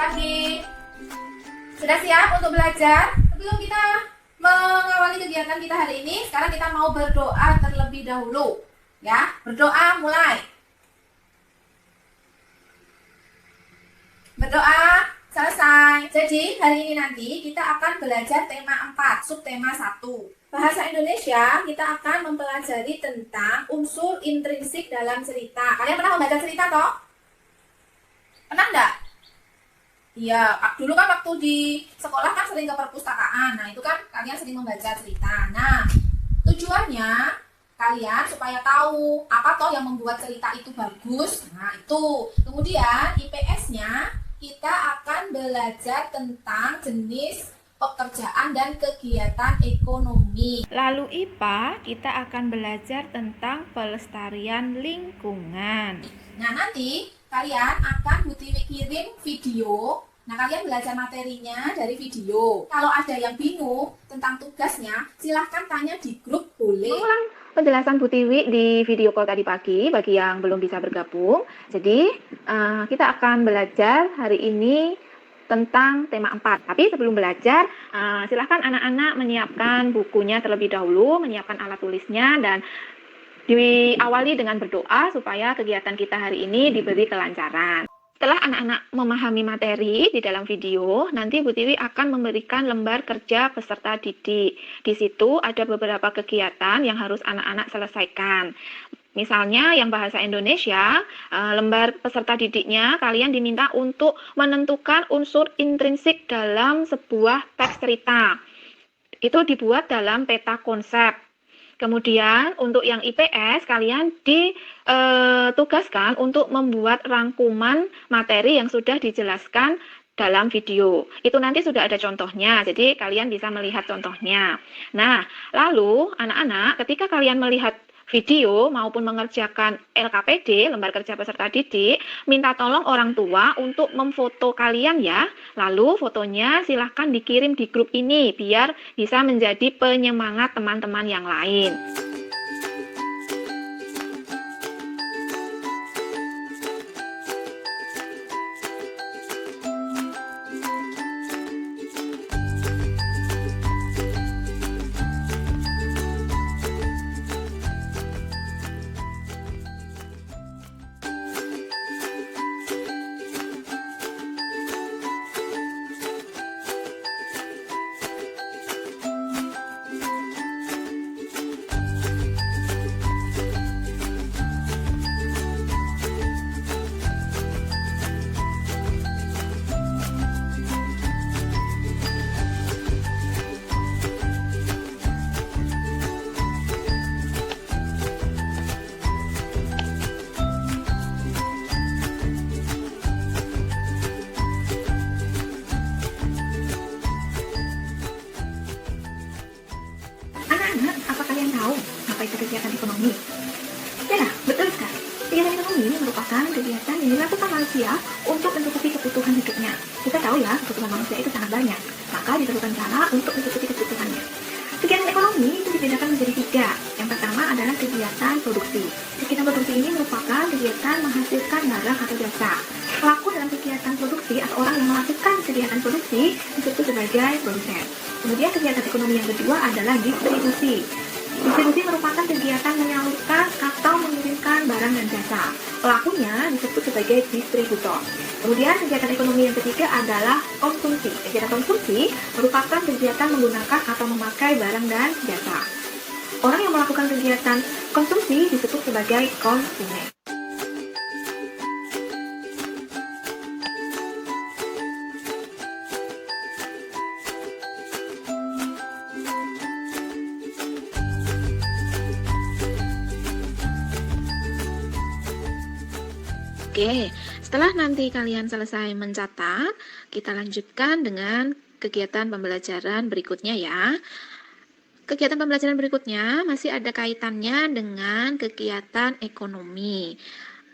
pagi. Sudah siap untuk belajar? Sebelum kita mengawali kegiatan kita hari ini, sekarang kita mau berdoa terlebih dahulu. Ya, berdoa mulai. Berdoa selesai. Jadi hari ini nanti kita akan belajar tema 4, subtema 1. Bahasa Indonesia kita akan mempelajari tentang unsur intrinsik dalam cerita. Kalian pernah membaca cerita toh? Pernah enggak? Iya, dulu kan waktu di sekolah kan sering ke perpustakaan. Nah, itu kan kalian sering membaca cerita. Nah, tujuannya kalian supaya tahu apa toh yang membuat cerita itu bagus. Nah, itu. Kemudian IPS-nya kita akan belajar tentang jenis pekerjaan dan kegiatan ekonomi. Lalu IPA kita akan belajar tentang pelestarian lingkungan. Nah, nanti kalian akan Bu Tiwi kirim video. Nah, kalian belajar materinya dari video. Kalau ada yang bingung tentang tugasnya, silahkan tanya di grup, boleh. Mengulang penjelasan Bu Tiwi di video call tadi pagi bagi yang belum bisa bergabung. Jadi kita akan belajar hari ini tentang tema 4. Tapi sebelum belajar, silahkan anak-anak menyiapkan bukunya terlebih dahulu, menyiapkan alat tulisnya, dan diawali dengan berdoa supaya kegiatan kita hari ini diberi kelancaran. Setelah anak-anak memahami materi di dalam video, nanti Bu Tiwi akan memberikan lembar kerja peserta didik. Di situ ada beberapa kegiatan yang harus anak-anak selesaikan. Misalnya yang bahasa Indonesia, lembar peserta didiknya kalian diminta untuk menentukan unsur intrinsik dalam sebuah teks cerita. Itu dibuat dalam peta konsep. Kemudian untuk yang IPS kalian ditugaskan untuk membuat rangkuman materi yang sudah dijelaskan dalam video. Itu nanti sudah ada contohnya, jadi kalian bisa melihat contohnya. Nah, lalu anak-anak ketika kalian melihat video maupun mengerjakan LKPD, lembar kerja peserta didik, minta tolong orang tua untuk memfoto kalian ya. Lalu fotonya silahkan dikirim di grup ini biar bisa menjadi penyemangat teman-teman yang lain. Anak-anak, apa kalian tahu apa itu kegiatan ekonomi? Ya, betul sekali. Kegiatan ekonomi merupakan kegiatan yang dilakukan manusia untuk mencukupi kebutuhan hidupnya. Kita tahu ya, kebutuhan manusia itu sangat banyak, maka diperlukan cara untuk mencukupi kebutuhannya. Kegiatan ekonomi itu dibedakan menjadi 3. Yang pertama adalah kegiatan produksi. Kegiatan produksi ini merupakan kegiatan menghasilkan barang atau jasa. Pelaku dalam kegiatan produksi atau orang yang melakukan kegiatan produksi disebut sebagai produsen. Kemudian kegiatan ekonomi yang kedua adalah distribusi. Distribusi merupakan kegiatan menyalurkan atau mengirimkan barang dan jasa. Pelakunya disebut sebagai distributor. Kemudian kegiatan ekonomi yang ketiga adalah konsumsi. Kegiatan konsumsi merupakan kegiatan menggunakan atau memakai barang dan jasa. Orang yang melakukan kegiatan konsumsi disebut sebagai konsumen. Oke, setelah nanti kalian selesai mencatat, kita lanjutkan dengan kegiatan pembelajaran berikutnya ya. Kegiatan pembelajaran berikutnya masih ada kaitannya dengan kegiatan ekonomi.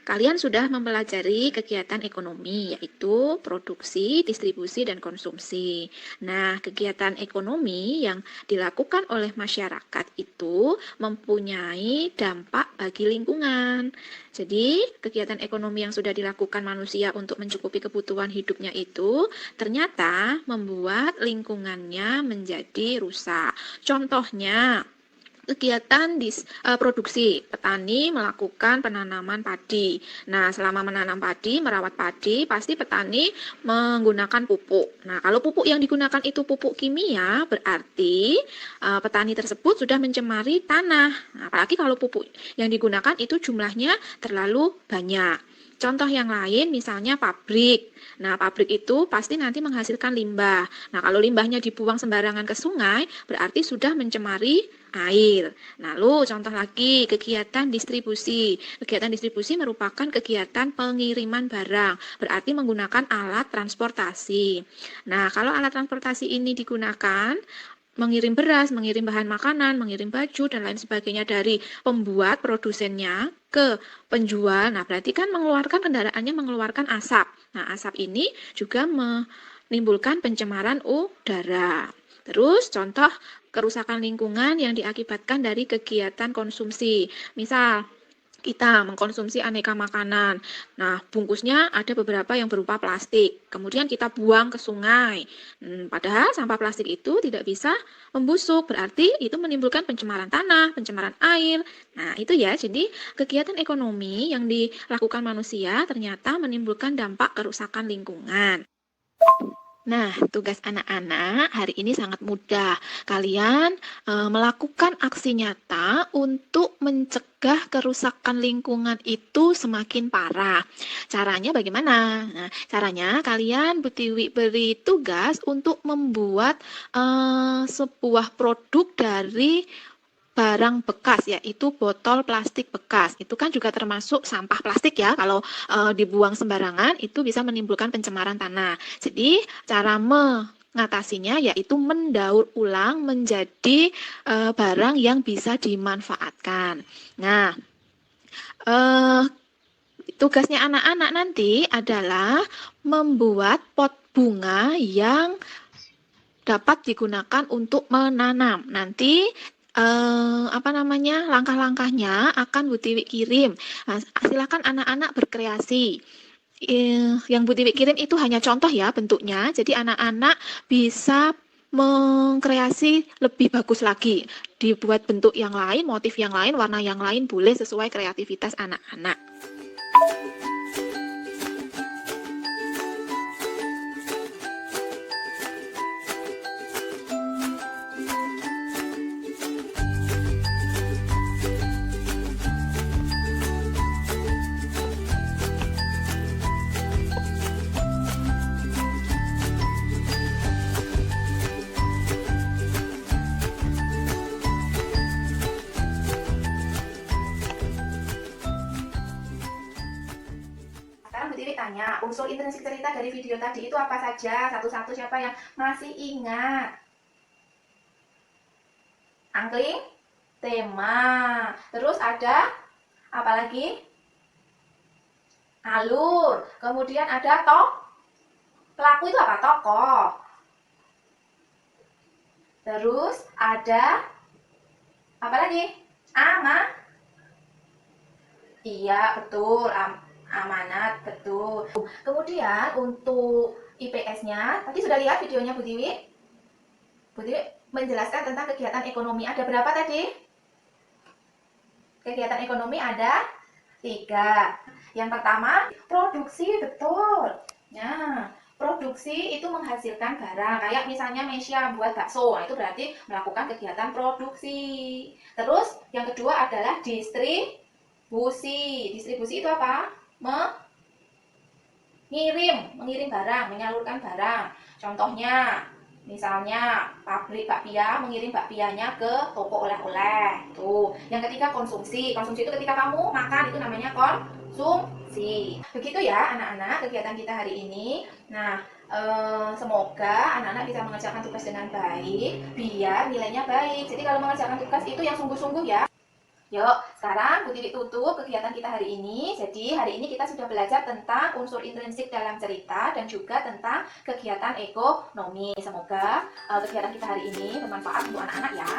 Kalian sudah mempelajari kegiatan ekonomi, yaitu produksi, distribusi, dan konsumsi. Nah, kegiatan ekonomi yang dilakukan oleh masyarakat itu mempunyai dampak bagi lingkungan. Jadi, kegiatan ekonomi yang sudah dilakukan manusia untuk mencukupi kebutuhan hidupnya itu ternyata membuat lingkungannya menjadi rusak. Contohnya, kegiatan produksi, petani melakukan penanaman padi. Nah, selama menanam padi, merawat padi, pasti petani menggunakan pupuk. Nah, kalau pupuk yang digunakan itu pupuk kimia, berarti petani tersebut sudah mencemari tanah. Nah, apalagi kalau pupuk yang digunakan itu jumlahnya terlalu banyak. Contoh yang lain misalnya pabrik. Nah, pabrik itu pasti nanti menghasilkan limbah. Nah, kalau limbahnya dibuang sembarangan ke sungai, berarti sudah mencemari air. Lalu contoh lagi kegiatan distribusi. Kegiatan distribusi merupakan kegiatan pengiriman barang, berarti menggunakan alat transportasi. Nah, kalau alat transportasi ini digunakan mengirim beras, mengirim bahan makanan, mengirim baju, dan lain sebagainya dari pembuat produsennya ke penjual. Nah, berarti kan kendaraannya mengeluarkan asap. Nah, asap ini juga menimbulkan pencemaran udara. Terus contoh kerusakan lingkungan yang diakibatkan dari kegiatan konsumsi. Misal, kita mengkonsumsi aneka makanan. Nah, bungkusnya ada beberapa yang berupa plastik. Kemudian kita buang ke sungai. Padahal sampah plastik itu tidak bisa membusuk. Berarti itu menimbulkan pencemaran tanah, pencemaran air. Nah, itu ya. Jadi, kegiatan ekonomi yang dilakukan manusia ternyata menimbulkan dampak kerusakan lingkungan. Nah, tugas anak-anak hari ini sangat mudah. Kalian melakukan aksi nyata untuk mencegah kerusakan lingkungan itu semakin parah. Caranya bagaimana? Nah, caranya kalian beri tugas untuk membuat sebuah produk dari barang bekas, yaitu botol plastik bekas. Itu kan juga termasuk sampah plastik ya. Kalau dibuang sembarangan itu bisa menimbulkan pencemaran tanah. Jadi cara mengatasinya yaitu mendaur ulang menjadi barang yang bisa dimanfaatkan. Nah, tugasnya anak-anak nanti adalah membuat pot bunga yang dapat digunakan untuk menanam. Nanti langkah-langkahnya akan Bu Tiwi kirim. Nah, silakan anak-anak berkreasi. Yang Bu Tiwi kirim itu hanya contoh ya bentuknya, jadi anak-anak bisa mengkreasi lebih bagus lagi. Dibuat bentuk yang lain, motif yang lain, warna yang lain, boleh sesuai kreativitas anak-anak. Sekarang Bu Tiwi tanya, unsur intrinsik cerita dari video tadi itu apa saja? Satu-satu siapa yang masih ingat? Angkling, tema. Terus ada apa lagi? Alur. Kemudian ada pelaku itu apa? Tokoh. Terus ada apa lagi? Iya, betul. Amanat, betul. Kemudian untuk IPS-nya, tadi sudah lihat videonya Bu Tiwi? Bu Tiwi menjelaskan tentang kegiatan ekonomi. Ada berapa tadi? Kegiatan ekonomi ada 3. Yang pertama, produksi, betul. Nah, produksi itu menghasilkan barang. Kayak misalnya Mesya buat bakso, itu berarti melakukan kegiatan produksi. Terus, yang kedua adalah distribusi. Distribusi itu apa? Mengirim barang, menyalurkan barang. Contohnya, misalnya pabrik bakpia mengirim bakpianya ke toko oleh-oleh. Tuh. Yang ketiga konsumsi. Konsumsi itu ketika kamu makan, itu namanya konsumsi. Begitu ya anak-anak kegiatan kita hari ini. Nah, semoga anak-anak bisa mengerjakan tugas dengan baik biar nilainya baik. Jadi kalau mengerjakan tugas itu yang sungguh-sungguh ya. Yuk, sekarang Bu Titik tutup kegiatan kita hari ini. Jadi hari ini kita sudah belajar tentang unsur intrinsik dalam cerita dan juga tentang kegiatan ekonomi. Semoga kegiatan kita hari ini bermanfaat untuk anak-anak ya.